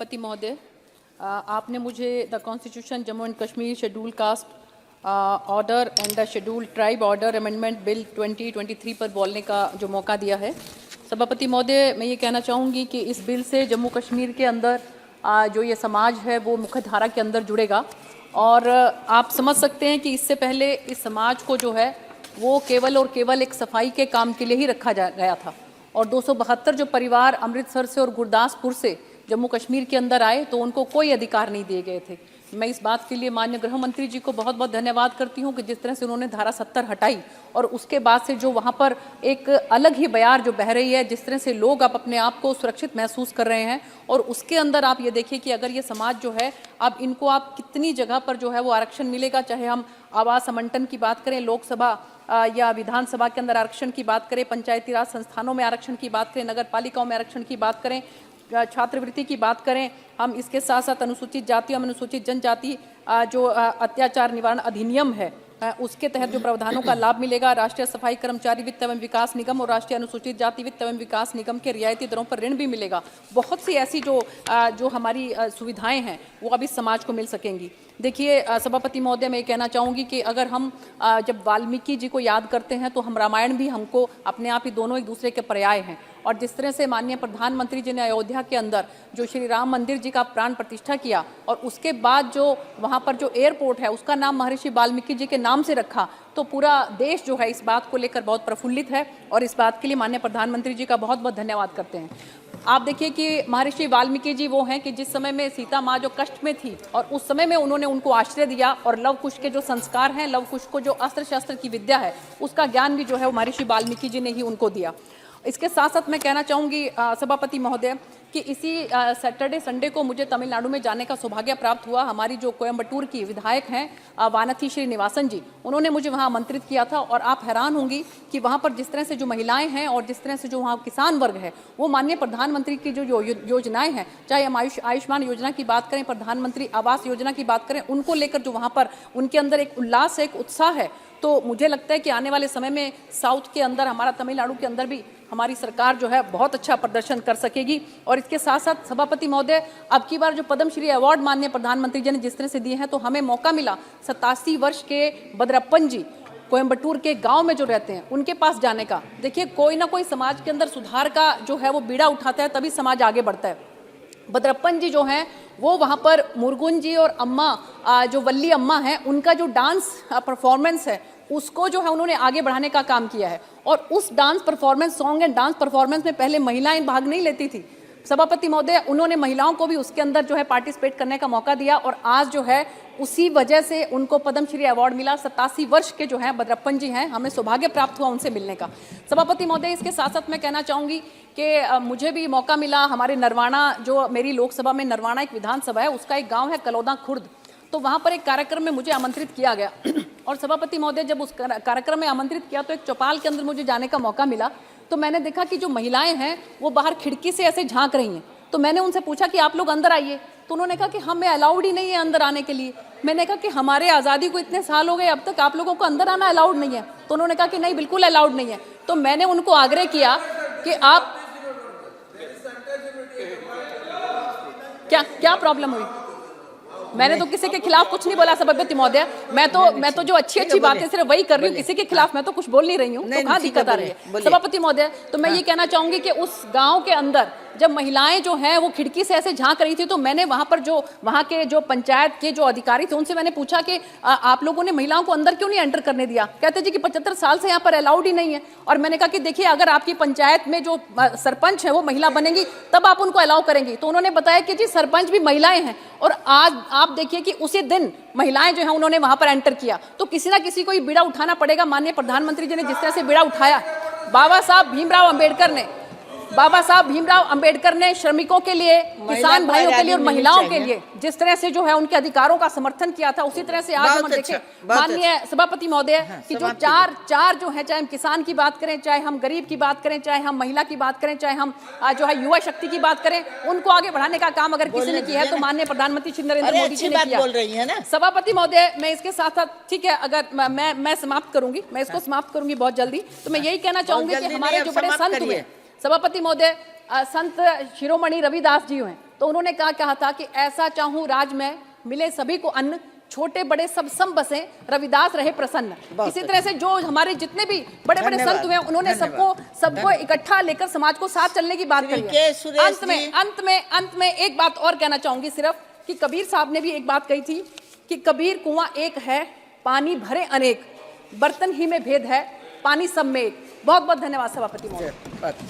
पति महोदय, आपने मुझे the constitution Jammu and Kashmir schedule caste order and the schedule tribe order amendment bill 2023 पर बोलने का जो मौका दिया है। सभापति महोदय, मैं ये कहना चाहूँगी कि इस बिल से जम्मू कश्मीर के अंदर जो ये समाज है वो मुख्यधारा के अंदर जुड़ेगा और आप समझ सकते हैं कि इससे पहले इस समाज को जो है वो केवल और केवल एक सफाई के काम के लिए ही रखा गया था और 272 जो परिवार अमृतसर से और गुरदासपुर से जम्मू कश्मीर के अंदर आए तो उनको कोई अधिकार नहीं दिए गए थे। मैं इस बात के लिए माननीय गृह मंत्री जी को बहुत बहुत धन्यवाद करती हूं कि जिस तरह से उन्होंने धारा 70 हटाई और उसके बाद से जो वहां पर एक अलग ही बयार जो बह रही है, जिस तरह से लोग अब अपने आप को सुरक्षित महसूस कर रहे हैं और उसके अंदर आप ये देखिए कि अगर ये समाज जो है अब इनको आप कितनी जगह पर जो है वो आरक्षण मिलेगा, चाहे हम आवास आवंटन की बात करें, लोकसभा या विधानसभा के अंदर आरक्षण की बात करें, पंचायती राज संस्थानों में आरक्षण की बात करें, नगर पालिकाओं में आरक्षण की बात करें, छात्रवृत्ति की बात करें, हम इसके साथ साथ अनुसूचित जाति और अनुसूचित जनजाति जो अत्याचार निवारण अधिनियम है उसके तहत जो प्रावधानों का लाभ मिलेगा, राष्ट्रीय सफाई कर्मचारी वित्त एवं विकास निगम और राष्ट्रीय अनुसूचित जाति वित्त एवं विकास निगम के रियायती दरों पर ऋण भी मिलेगा। बहुत सी ऐसी जो हमारी सुविधाएं हैं वो अब इस समाज को मिल सकेंगी। देखिए सभापति महोदय, मैं ये कहना चाहूँगी कि अगर हम जब वाल्मीकि जी को याद करते हैं तो हम रामायण भी हमको अपने आप ही दोनों एक दूसरे के पर्याय हैं और जिस तरह से माननीय प्रधानमंत्री जी ने अयोध्या के अंदर जो श्री राम मंदिर जी का प्राण प्रतिष्ठा किया और उसके बाद जो वहाँ पर जो एयरपोर्ट है उसका नाम महर्षि वाल्मीकि जी के नाम से रखा, तो पूरा देश जो है इस बात को लेकर बहुत प्रफुल्लित है और इस बात के लिए माननीय प्रधानमंत्री जी का बहुत बहुत धन्यवाद करते हैं। आप देखिए कि महर्षि वाल्मीकि जी वो हैं कि जिस समय में सीता माँ जो कष्ट में थी और उस समय में उन्होंने उनको आश्रय दिया और लव कुश के जो संस्कार हैं, लव कुश को जो अस्त्र शस्त्र की विद्या है उसका ज्ञान भी जो है वो महर्षि वाल्मीकि जी ने ही उनको दिया। इसके साथ साथ मैं कहना चाहूँगी सभापति महोदय कि इसी सैटरडे संडे को मुझे तमिलनाडु में जाने का सौभाग्य प्राप्त हुआ। हमारी जो कोयम्बटूर की विधायक हैं वानथी श्रीनिवासन जी, उन्होंने मुझे वहाँ आमंत्रित किया था और आप हैरान होंगी कि वहाँ पर जिस तरह से जो महिलाएं हैं और जिस तरह से जो वहाँ किसान वर्ग है वो माननीय प्रधानमंत्री की जो योजनाएं हैं, चाहे हम आयुष्मान योजना की बात करें, प्रधानमंत्री आवास योजना की बात करें, उनको लेकर जो वहाँ पर उनके अंदर एक उल्लास है, एक उत्साह है। तो मुझे लगता है कि आने वाले समय में साउथ के अंदर, हमारा तमिलनाडु के अंदर भी हमारी सरकार जो है बहुत अच्छा प्रदर्शन कर सकेगी। और इसके साथ साथ सभापति महोदय, अब की बार जो पद्मश्री अवार्ड माननीय प्रधानमंत्री जी ने जिस तरह से दिए हैं तो हमें मौका मिला 87 वर्ष के बद्रप्पन जी कोयम्बटूर के गांव में जो रहते हैं उनके पास जाने का। देखिए कोई ना कोई समाज के अंदर सुधार का जो है वो बीड़ा उठाता है तभी समाज आगे बढ़ता है। बद्रप्पन जी जो हैं वो वहाँ पर मुर्गुन जी और अम्मा जो वल्ली अम्मा हैं उनका जो डांस परफॉर्मेंस है उसको जो है उन्होंने आगे बढ़ाने का काम किया है और उस dance performance, song and dance performance में पहले महिलाएं भाग नहीं लेती थी। सभापति महोदय, उन्होंने महिलाओं को भी उसके अंदर जो है पार्टिसिपेट करने का मौका दिया और आज जो है उसी वजह से उनको पद्मश्री अवार्ड मिला। 87 वर्ष के जो हैं बद्रप्पन जी हैं, हमें सौभाग्य प्राप्त हुआ उनसे मिलने का। सभापति महोदय, इसके साथ साथ मैं कहना चाहूँगी कि मुझे भी मौका मिला, हमारे नरवाना जो मेरी लोकसभा में नरवाना एक विधानसभा है उसका एक गाँव है कलौदा खुर्द, तो वहाँ पर एक कार्यक्रम में मुझे आमंत्रित किया गया और सभापति महोदय जब उस कार्यक्रम में आमंत्रित किया तो एक चौपाल के अंदर मुझे जाने का मौका मिला तो मैंने देखा कि जो महिलाएं हैं वो बाहर खिड़की से ऐसे झांक रही हैं। तो मैंने उनसे पूछा कि आप लोग अंदर आइए, तो उन्होंने कहा कि हमें अलाउड ही नहीं है अंदर आने के लिए। मैंने कहा कि हमारे आज़ादी को इतने साल हो गए, अब तक आप लोगों को अंदर आना अलाउड नहीं है। तो उन्होंने कहा कि नहीं, बिल्कुल अलाउड नहीं है। तो मैंने उनको आग्रह किया कि आप क्या प्रॉब्लम हुई। मैंने तो किसी के खिलाफ कुछ नहीं बोला सभापति महोदय, मैं तो जो अच्छी बातें सिर्फ वही कर रही हूँ, किसी के खिलाफ मैं तो कुछ बोल नहीं रही हूँ। तो कहाँ दिक्कत आ रही है सभापति महोदय। तो मैं ये कहना चाहूंगी कि उस गांव के अंदर जब महिलाएं जो हैं वो खिड़की से ऐसे झांक रही थी तो मैंने वहां पर जो वहां के जो पंचायत के जो अधिकारी थे उनसे मैंने पूछा कि आप लोगों ने महिलाओं को अंदर क्यों नहीं एंटर करने दिया। कहते जी कि 75 साल से यहाँ पर अलाउड ही नहीं है। और मैंने कहा कि देखिए अगर आपकी पंचायत में जो सरपंच है वो महिला बनेगी तब आप उनको अलाउ करेंगी। तो उन्होंने बताया कि जी सरपंच भी महिलाएं हैं और आज आप देखिए कि उसी दिन महिलाएं जो है उन्होंने वहां पर एंटर किया। तो किसी ना किसी को ये बीड़ा उठाना पड़ेगा। माननीय प्रधानमंत्री जी ने जिस तरह से बीड़ा उठाया, बाबा साहब भीमराव अंबेडकर ने श्रमिकों के लिए, किसान भाइयों के लिए और महिलाओं के लिए जिस तरह से जो है उनके अधिकारों का समर्थन किया था, उसी तरह से आज हम देखें माननीय सभापति महोदय कि जो चार जो है, चाहे हम किसान की बात करें, चाहे हम गरीब की बात करें, चाहे हम महिला की बात करें, चाहे हम जो है युवा शक्ति की बात करें, उनको आगे बढ़ाने का काम अगर किसी ने किया है तो माननीय प्रधानमंत्री श्री नरेंद्र मोदी जी ने किया। सभापति महोदय, मैं इसके साथ साथ, ठीक है, अगर मैं समाप्त करूंगी, मैं इसको समाप्त करूंगी बहुत जल्दी, तो मैं यही कहना चाहूंगी कि हमारे जो बड़े संत हुए सभापति महोदय, संत शिरोमणि रविदास जी हैं, तो उन्होंने कहा था कि ऐसा चाहूं राज में मिले सभी को अन्न, छोटे बड़े सब सम बसे, रविदास रहे प्रसन्न। इसी तरह से जो हमारे जितने भी बड़े बड़े संत हुए उन्होंने सबको इकट्ठा लेकर समाज को साथ चलने की बात कही है। अंत में एक बात और कहना चाहूंगी सिर्फ कि कबीर साहब ने भी एक बात कही थी कि कबीर कुआं एक है, पानी भरे अनेक, बर्तन ही में भेद है, पानी सब में एक। बहुत बहुत धन्यवाद सभापति महोदय।